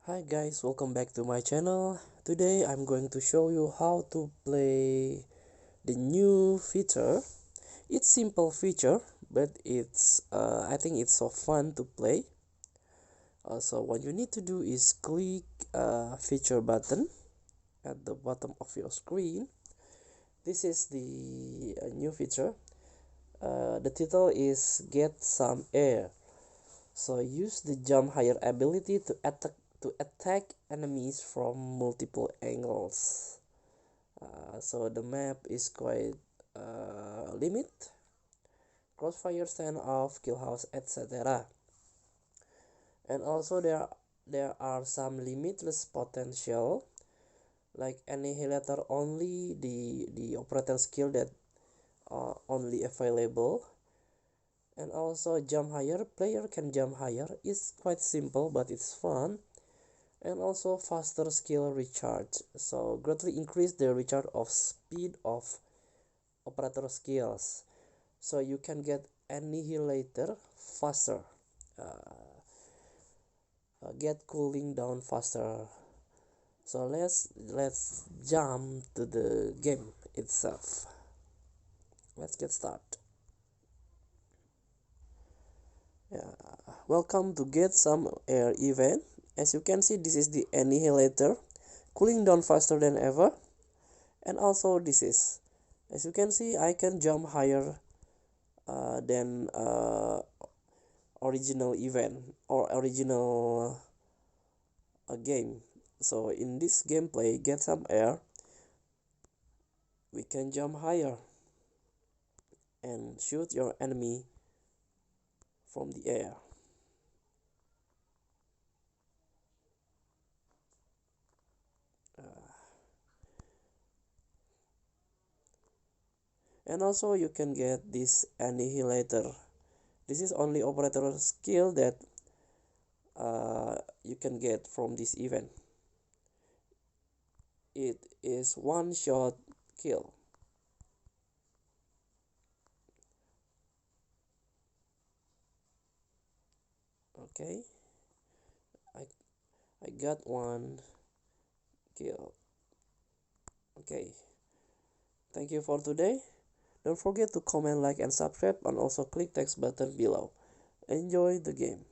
Hi guys, welcome back to my channel. Today I'm going to show you how to play the new feature. It's simple feature, but I think it's so fun to play. So what you need to do is click feature button at the bottom of your screen. This is the new feature. The title is Get Some Air. So use the jump higher ability to attack enemies from multiple angles. So the map is quite limit, crossfire, standoff, kill house, etc. And also there are some limitless potential like annihilator only, the operator skill that are only available. And also jump higher, player can jump higher. It's quite simple but it's fun. And also faster skill recharge, so greatly increase the recharge of speed of operator skills, so you can get annihilator faster, uh, get cooling down faster. So let's jump to the game itself. Let's get started. Yeah, welcome to Get Some Air event. As you can see, this is the annihilator, cooling down faster than ever. And also this is, as you can see, I can jump higher than original event or original game. So in this gameplay, Get Some Air, we can jump higher and shoot your enemy from the air. And also you can get this annihilator. This is only operator skill that you can get from this event. It is one shot kill. Okay, I I got one kill. Okay, thank you for today. Don't forget to comment, like, and subscribe, and also click text button below. Enjoy the game.